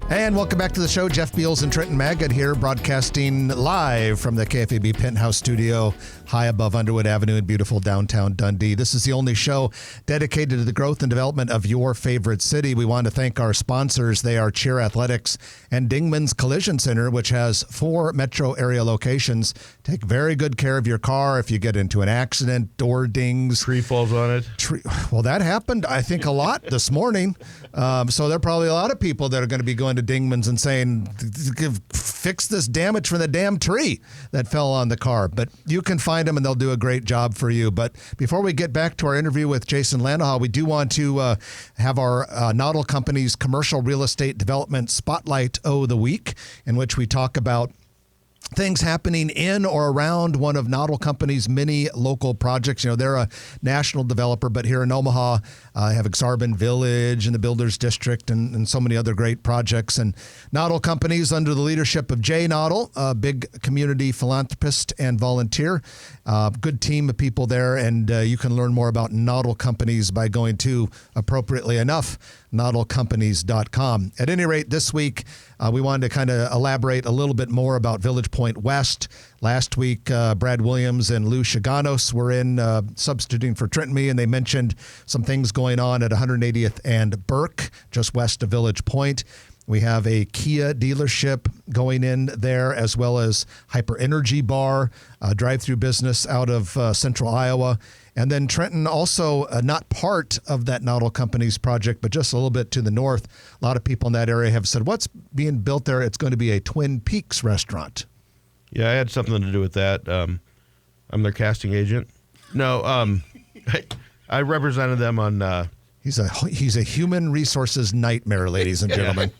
And welcome back to the show. Jeff Beals and Trenton Maggot here, broadcasting live from the KFAB Penthouse Studio, high above Underwood Avenue in beautiful downtown Dundee. This is the only show dedicated to the growth and development of your favorite city. We want to thank our sponsors. They are Cheer Athletics and Dingman's Collision Center, which has 4 metro area locations. Take very good care of your car if you get into an accident, door dings. Tree falls on it. Well, that happened, I think, a lot this morning. So there are probably a lot of people that are going to be going to Dingman's and saying, fix this damage from the damn tree that fell on the car. But you can find them and they'll do a great job for you. But before we get back to our interview with Jason Lanoha, we do want to have our Noddle Company's Commercial Real Estate Development Spotlight of the Week, in which we talk about things happening in or around one of Noddle Company's many local projects. You know, they're a national developer, but here in Omaha, have Exarban Village and the Builders District and so many other great projects. And Noddle Companies, under the leadership of Jay Noddle, a big community philanthropist and volunteer. Good team of people there, and you can learn more about Noddle Companies by going to, appropriately enough, noddlecompanies.com. At any rate, this week, we wanted to kind of elaborate a little bit more about Village Point Point West. Last week, Brad Williams and Lou Chiganos were in substituting for Trent and me, and they mentioned some things going on at 180th and Burke, just west of Village Point. We have a Kia dealership going in there, as well as Hyper Energy Bar, drive-through business out of central Iowa. And then Trenton, also not part of that Nautil Companies project, but just a little bit to the north. A lot of people in that area have said, what's being built there? It's going to be a Twin Peaks restaurant. Yeah, I had something to do with that. I'm their casting agent. No, I represented them on... He's a human resources nightmare, ladies and gentlemen.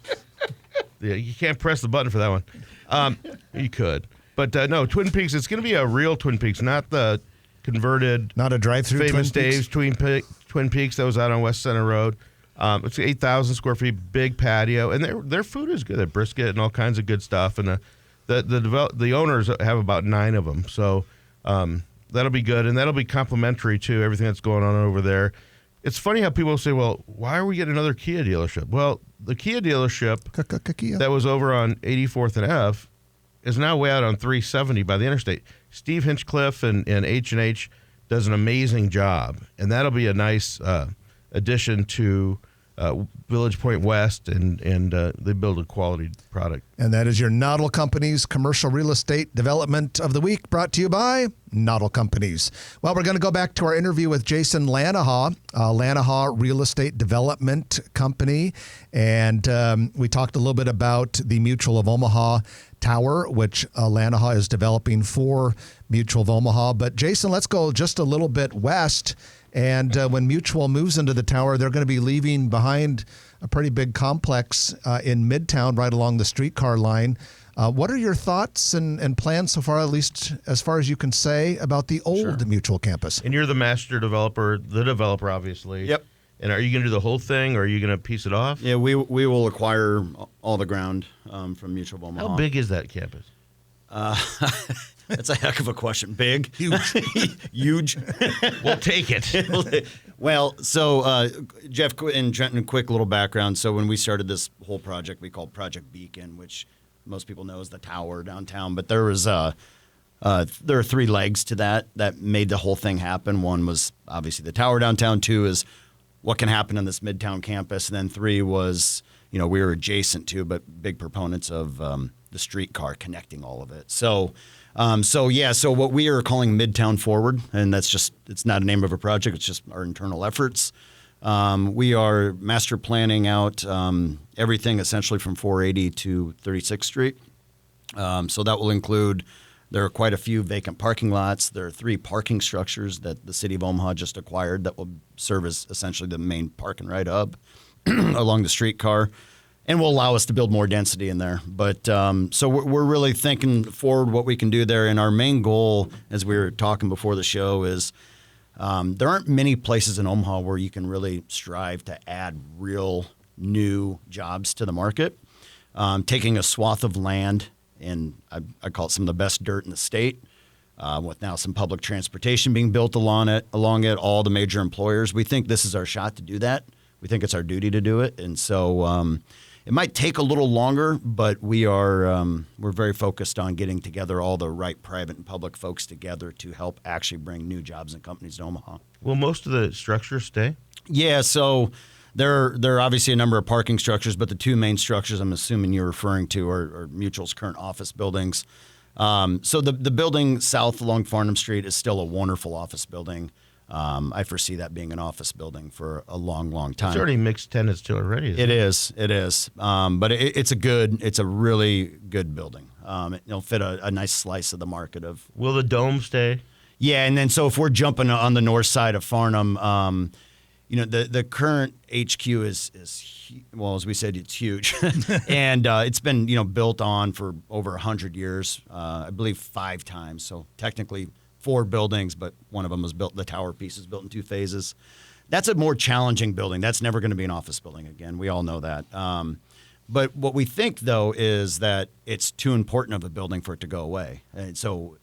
Yeah, you can't press the button for that one. You could. But no, Twin Peaks, it's going to be a real Twin Peaks, not the converted... Not a drive-through Famous Twin Dave's Peaks? Twin Peaks that was out on West Center Road. It's 8,000 square feet, big patio, and their food is good. They brisket and all kinds of good stuff. And the owners have about 9 of them, so that'll be good, and that'll be complementary to everything that's going on over there. It's funny how people say, well, why are we getting another Kia dealership? Well, the Kia dealership that was over on 84th and F is now way out on 370 by the interstate. Steve Hinchcliffe and H&H does an amazing job, and that'll be a nice addition to Village Point West, and they build a quality product. And that is your Nautil Companies Commercial Real Estate Development of the Week, brought to you by Nautil Companies. Well, we're going to go back to our interview with Jason Lanoha, Lanoha Real Estate Development Company. And we talked a little bit about the Mutual of Omaha Tower, which Lanoha is developing for Mutual of Omaha. But Jason, let's go just a little bit west. And when Mutual moves into the tower, they're going to be leaving behind a pretty big complex in Midtown right along the streetcar line. What are your thoughts and plans so far, at least as far as you can say, about the old Mutual campus? And you're the master developer, obviously. Yep. And are you going to do the whole thing, or are you going to piece it off? Yeah, we will acquire all the ground from Mutual of Omaha. How big is that campus? That's a heck of a question. Big? Huge. Huge. We'll take it. Well, so Jeff and Trenton, quick little background. So when we started this whole project, we called Project Beacon, which most people know is the tower downtown. But there was there are 3 legs to that made the whole thing happen. 1 was obviously the tower downtown. 2 is what can happen on this Midtown campus. And then 3 was, we were adjacent to, but big proponents of the streetcar connecting all of it. So what we are calling Midtown Forward, and it's not a name of a project, it's just our internal efforts. We are master planning out everything essentially from 480 to 36th Street. So that will include, there are quite a few vacant parking lots. There are 3 parking structures that the city of Omaha just acquired that will serve as essentially the main park and ride hub along the streetcar. And will allow us to build more density in there. But so we're really thinking forward what we can do there. And our main goal, as we were talking before the show, is there aren't many places in Omaha where you can really strive to add real new jobs to the market. Taking a swath of land, and I call it some of the best dirt in the state, with now some public transportation being built along it, all the major employers. We think this is our shot to do that. We think it's our duty to do it. And so it might take a little longer, but we're very focused on getting together all the right private and public folks together to help actually bring new jobs and companies to Omaha. Will most of the structures stay? Yeah, so there are obviously a number of parking structures, but the 2 main structures I'm assuming you're referring to are Mutual's current office buildings. So the building south along Farnham Street is still a wonderful office building. I foresee that being an office building for a long, long time. It's already mixed tenants to already. It is. But it's a really good building. It'll fit a nice slice of the market of. Will the dome stay? Yeah, and then so if we're jumping on the north side of Farnham, the current HQ is well, as we said, it's huge, and it's been built on for over 100 years. I believe 5 times. So technically 4 buildings, but one of them was built. The tower piece is built in 2 phases. That's a more challenging building. That's never going to be an office building again. We all know that. But what we think, though, is that it's too important of a building for it to go away. And so,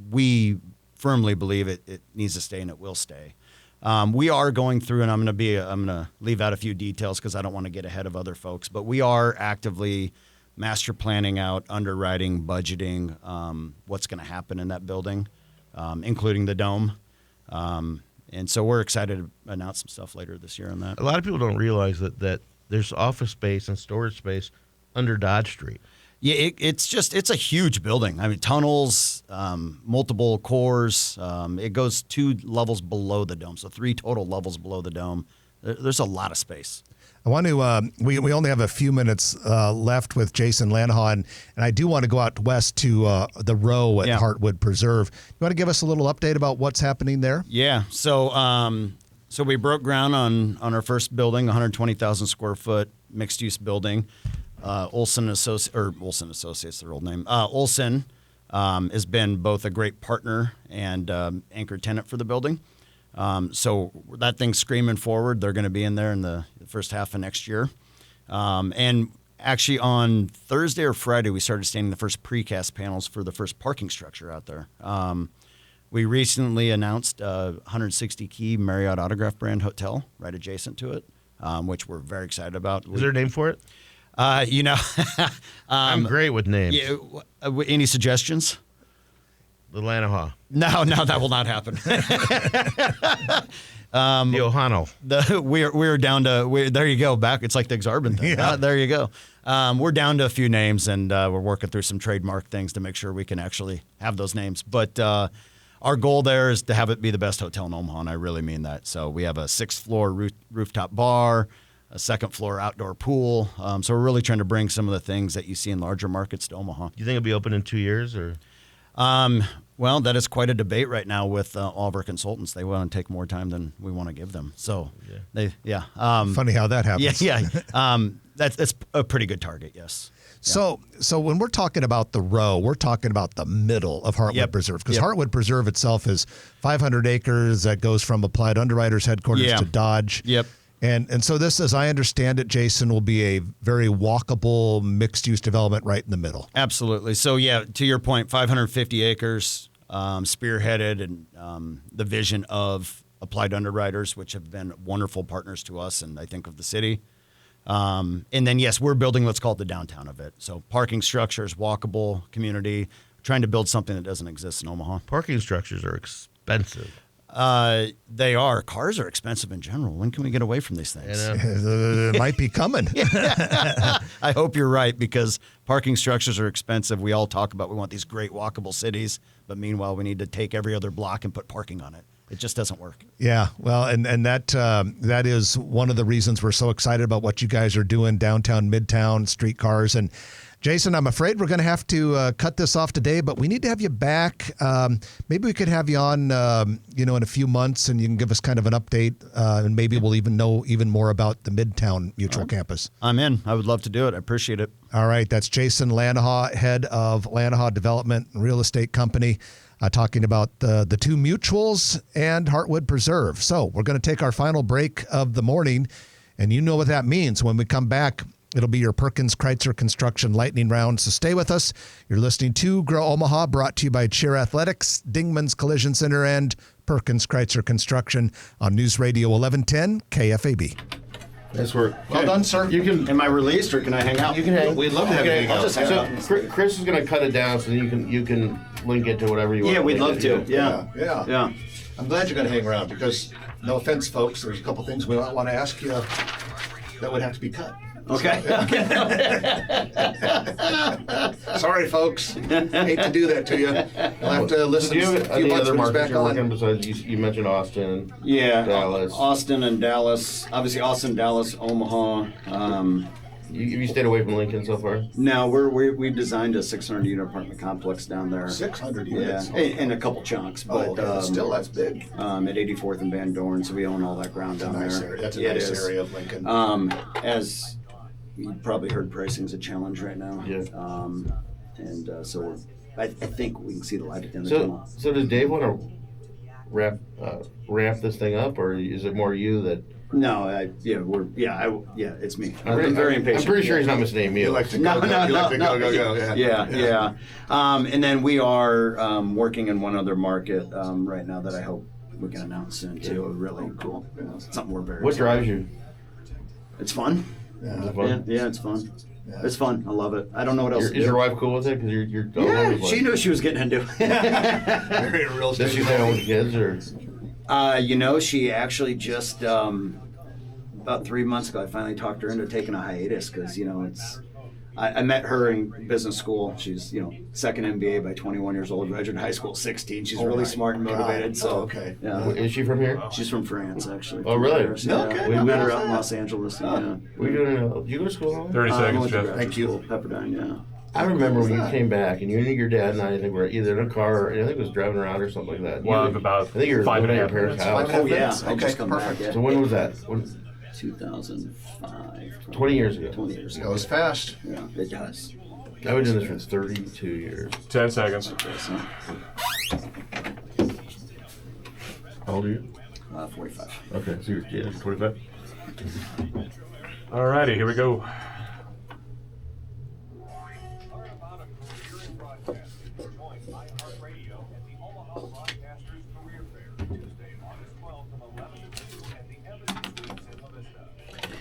we firmly believe it needs to stay and it will stay. We are going through, and I'm going to leave out a few details because I don't want to get ahead of other folks, but we are actively master planning out, underwriting, budgeting, what's going to happen in that building, including the dome. And so we're excited to announce some stuff later this year on that. A lot of people don't realize that there's office space and storage space under Dodge Street. Yeah, it's a huge building. I mean, tunnels, multiple cores. It goes 2 levels below the dome, so 3 total levels below the dome. There's a lot of space. I want to. We only have a few minutes left with Jason Lanoha, and I do want to go out west to the Row at Heartwood Preserve. You want to give us a little update about what's happening there? Yeah. So we broke ground on our first building, 120,000 square foot mixed use building. Olson Associates, their old name. Olson has been both a great partner and anchor tenant for the building. So that thing's screaming forward. They're going to be in there in the first half of next year. And actually on Thursday or Friday, we started standing the first precast panels for the first parking structure out there. We recently announced a 160-key Marriott Autograph brand hotel right adjacent to it, which we're very excited about. Is there a name for it? I'm great with names. Yeah, any suggestions? The Lanoha. No, that will not happen. The Ohano. We're down to there you go. Back. It's like the Exarban thing. Yeah. There you go. We're down to a few names, and we're working through some trademark things to make sure we can actually have those names. But our goal there is to have it be the best hotel in Omaha, and I really mean that. So we have a 6th floor rooftop bar, a 2nd floor outdoor pool. So we're really trying to bring some of the things that you see in larger markets to Omaha. Do you think it'll be open in 2 years or? Well, that is quite a debate right now with all of our consultants. They want to take more time than we want to give them. So, Funny how that happens. That's a pretty good target, yes. So when we're talking about the Row, we're talking about the middle of Heartwood Preserve, because Heartwood Preserve itself is 500 acres that goes from Applied Underwriters headquarters to Dodge. Yep. And so this, as I understand it, Jason, will be a very walkable mixed-use development right in the middle. Absolutely. So, to your point, 550 acres, spearheaded and the vision of Applied Underwriters, which have been wonderful partners to us and I think of the city. And then, yes, we're building what's called the downtown of it. So parking structures, walkable community, trying to build something that doesn't exist in Omaha. Parking structures are expensive. They are. Cars are expensive in general. When can we get away from these things? It might be coming. I hope you're right, because parking structures are expensive. We all talk about we want these great walkable cities, but meanwhile we need to take every other block and put parking on it. It just doesn't work. Yeah, well, and that is one of the reasons we're so excited about what you guys are doing downtown, midtown, streetcars. And Jason, I'm afraid we're going to have to cut this off today, but we need to have you back. Maybe we could have you on, in a few months, and you can give us kind of an update, and maybe we'll even know even more about the Midtown Mutual Campus. I'm in. I would love to do it. I appreciate it. All right, that's Jason Lanoha, head of Lanoha Development and Real Estate Company, talking about the 2 mutuals and Heartwood Preserve. So we're going to take our final break of the morning, and you know what that means. When we come back, it'll be your Perkins Kreitzer Construction Lightning Round, so stay with us. You're listening to Grow Omaha, brought to you by Cheer Athletics, Dingman's Collision Center, and Perkins Kreitzer Construction on News Radio 1110 KFAB. Nice work. Well done, sir. You can. Am I released or can I hang out? You can hang. We'd love to have you hang out. I'll just hang out. So Chris is going to cut it down so you can link it to whatever you want. Yeah, we'd link love it to. Yeah. Yeah. I'm glad you're going to hang around because, no offense, folks, there's a couple things we might want to ask you that would have to be cut. Okay. Sorry, folks. Hate to do that to you. You'll have to listen Do you to have a few any months other when it's markets back you're working on. besides you mentioned Austin? Yeah. Dallas. Austin and Dallas. Obviously, Austin, Dallas, Omaha. Have you stayed away from Lincoln so far? No, we've designed a 600-unit apartment complex down there. 600 Yeah, units. in a couple chunks, but okay. Still, that's big. at 84th and Van Dorn, so we own all that ground down Nice there. area. That's a Yeah, it nice is. area of Lincoln. As you probably heard, pricing's a challenge right now. Yeah. So I think we can see the light at the end of the So tunnel. so does Dave want to ramp this thing up, or is it more you that? No, it's me. I'm very impatient. I'm pretty sure he's not misnaying You you. like to No, go, no, you like to no, go. Yeah. And then we are working in one other market right now that I hope we can announce soon too. Really cool. Something we're very. What excited drives you? It's fun. Is it fun? Yeah, it's fun. It's fun. I love it. I don't know what else to do. Is your wife cool with it? Because you're all over Yeah, the place. she knew she was getting into it. Very real Does she estate. stay home with the kids, or? She actually just about 3 months ago, I finally talked her into taking a hiatus because I met her in business school. She's second MBA by 21 years old, graduated high school at 16. She's really smart and motivated. God. So Okay. yeah. Is she from here? She's from France, actually. Oh, really? Paris, No, yeah. okay, We not met her bad. out in Los Angeles. Yeah. Did you go to school? 30 I seconds, went to Jeff. graduate Thank you. school, Pepperdine, yeah. I remember when you came back, and you and your dad and I think were either in a car, or I think it was driving around or something like that. Well, You- about I think you were 5 living and a at your half parents' minutes. house. Oh, yeah. minutes? I just Okay, come back, perfect. yeah. So when was that? 2005. 20 years ago. 20 years ago. Goes fast. Yeah, it does. I've been doing this for 32 years. 10 seconds. So, How old are you? 45. Okay, so you're 25? Alrighty, here we go.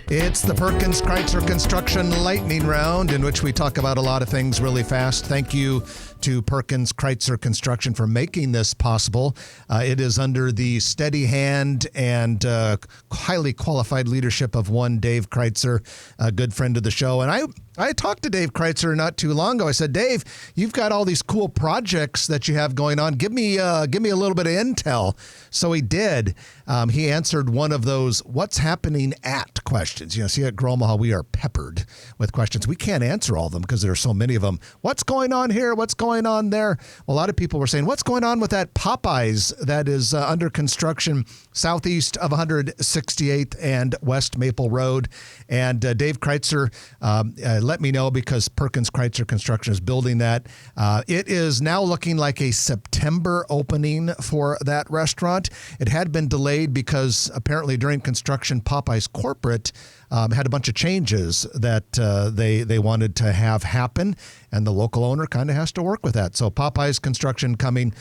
It's the Perkins Kreitzer Construction Lightning Round, in which we talk about a lot of things really fast. Thank you to Perkins Kreitzer Construction for making this possible. It is under the steady hand and highly qualified leadership of one Dave Kreitzer, a good friend of the show. And I talked to Dave Kreitzer not too long ago. I said, Dave, you've got all these cool projects that you have going on. Give me a little bit of intel. So he did. He answered one of those "what's happening at" questions. See, at Gromaha, we are peppered with questions. We can't answer all of them because there are so many of them. What's going on here? What's going on there? Well, a lot of people were saying, what's going on with that Popeyes that is under construction southeast of 168th and West Maple Road? And Dave Kreitzer let me know, because Perkins Kreitzer Construction is building that. It is now looking like a September opening for that restaurant. It had been delayed because apparently during construction, Popeyes corporate had a bunch of changes that they wanted to have happen, and the local owner kind of has to work with that. So Popeyes construction coming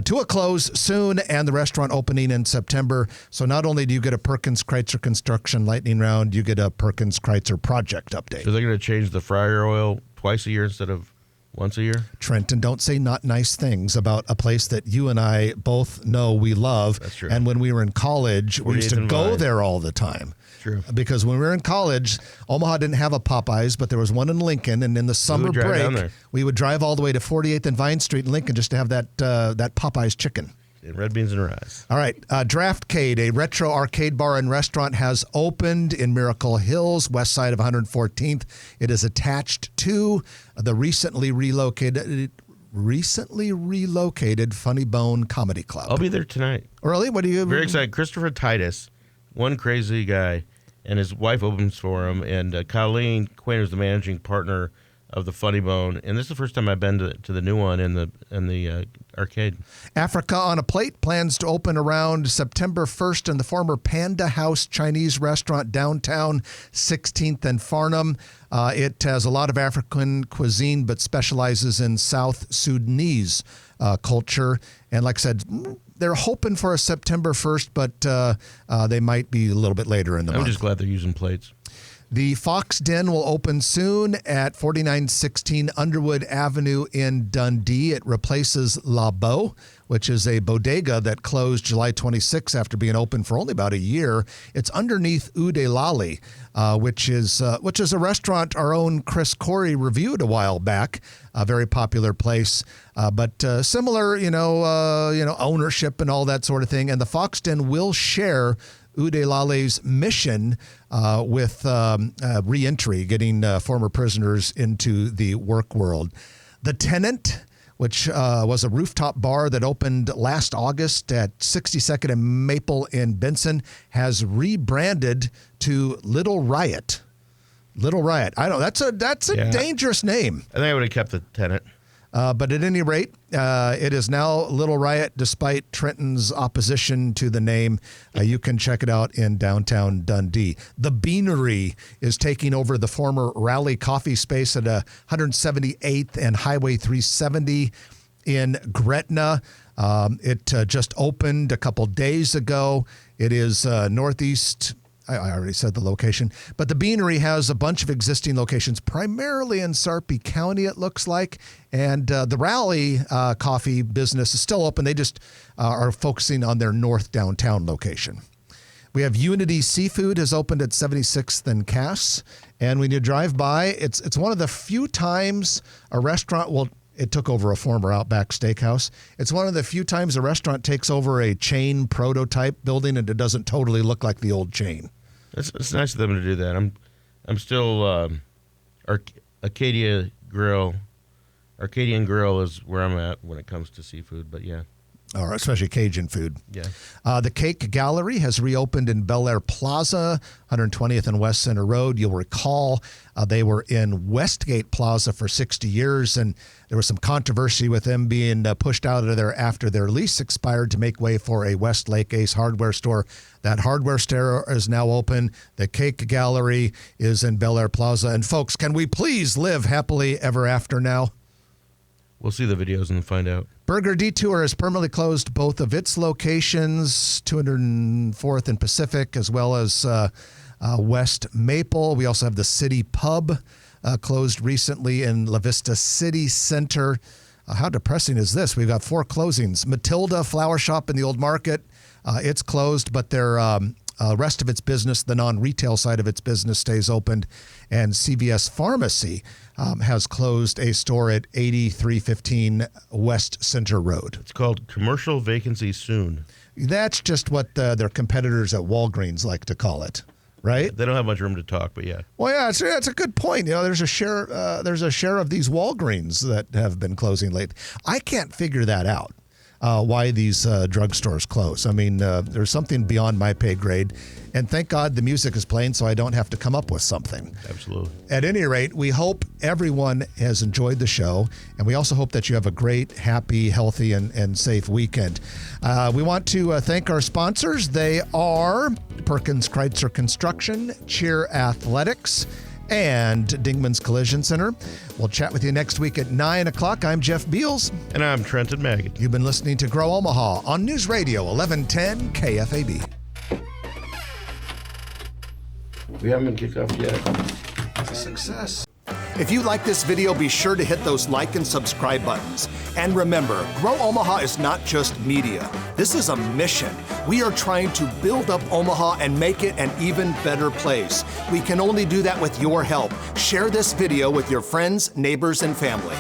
to a close soon, and the restaurant opening in September. So not only do you get a Perkins Kreitzer Construction Lightning Round, you get a Perkins Kreitzer project update. So they're going to change the fryer oil twice a year instead of once a year? Trenton, don't say not nice things about a place that you and I both know we love. That's true. And when we were in college, we used to 48th and go Vine. there all the time. True. Because when we were in college, Omaha didn't have a Popeyes, but there was one in Lincoln. And in the summer drive break, down there. we would drive all the way to 48th and Vine Street in Lincoln just to have that Popeyes chicken. And red beans and rice. All right. Draftcade, a retro arcade bar and restaurant, has opened in Miracle Hills, west side of 114th. It is attached to the recently relocated Funny Bone Comedy Club. I'll be there tonight. Really? What do you? Very excited. Christopher Titus, one crazy guy, and his wife opens for him. And Colleen Quinn is the managing partner of the Funny Bone. And this is the first time I've been to the new one in the arcade. Africa on a Plate plans to open around September 1st in the former Panda House Chinese restaurant downtown 16th and Farnham. It has a lot of African cuisine, but specializes in South Sudanese culture. And like I said, they're hoping for a September 1st, but they might be a little bit later in the month. I'm just glad they're using plates. The Fox Den will open soon at 4916 Underwood Avenue in Dundee. It replaces La Beau, which is a bodega that closed July 26 after being open for only about a year. It's underneath Ude Lali, which is a restaurant our own Chris Corey reviewed a while back. A very popular place, but similar, ownership and all that sort of thing. And the Fox Den will share Ude Lale's mission with reentry, getting former prisoners into the work world. The Tenant, which was a rooftop bar that opened last August at 62nd and Maple in Benson, has rebranded to Little Riot. Little Riot. I don't. That's a dangerous name. I think I would have kept the Tenant. But at any rate, it is now Little Riot, despite Trenton's opposition to the name. You can check it out in downtown Dundee. The Beanery is taking over the former Raleigh coffee space at 178th and Highway 370 in Gretna. It just opened a couple days ago. It is northeast I already said the location, but the Beanery has a bunch of existing locations, primarily in Sarpy County, it looks like. And the Raleigh coffee business is still open. They just are focusing on their north downtown location. We have Unity Seafood has opened at 76th and Cass. And when you drive by, it's one of the few times a restaurant will, it took over a former Outback Steakhouse. It's one of the few times a restaurant takes over a chain prototype building and it doesn't totally look like the old chain. It's nice of them to do that. I'm still Arcadian Grill is where I'm at when it comes to seafood, but yeah. Or especially Cajun food. Yeah. The Cake Gallery has reopened in Bel Air Plaza, 120th and West Center Road. You'll recall they were in Westgate Plaza for 60 years, and there was some controversy with them being pushed out of there after their lease expired to make way for a Westlake Ace hardware store. That hardware store is now open. The Cake Gallery is in Bel Air Plaza. And folks, can we please live happily ever after now? We'll see the videos and find out. Burger Detour has permanently closed both of its locations, 204th and Pacific, as well as West Maple. We also have the City Pub closed recently in La Vista City Center. How depressing is this? We've got 4 closings. Matilda Flower Shop in the Old Market, it's closed, but their rest of its business, the non-retail side of its business, stays open. And CVS Pharmacy has closed a store at 8315 West Center Road. It's called Commercial Vacancy Soon. That's just what their competitors at Walgreens like to call it, right? They don't have much room to talk, but yeah. Well, yeah, it's a good point. You know, there's a share of these Walgreens that have been closing late. I can't figure that out. Why these drugstores close. I mean, there's something beyond my pay grade. And thank God the music is playing so I don't have to come up with something. Absolutely. At any rate, we hope everyone has enjoyed the show. And we also hope that you have a great, happy, healthy, and safe weekend. We want to thank our sponsors. They are Perkins Kreitzer Construction, Cheer Athletics, and Dingman's Collision Center. We'll chat with you next week at 9 o'clock. I'm Jeff Beals. And I'm Trenton Maggot. You've been listening to Grow Omaha on News Radio 1110 KFAB. We haven't been kicked off yet. It's a success. If you like this video, be sure to hit those like and subscribe buttons. And remember, Grow Omaha is not just media. This is a mission. We are trying to build up Omaha and make it an even better place. We can only do that with your help. Share this video with your friends, neighbors, and family.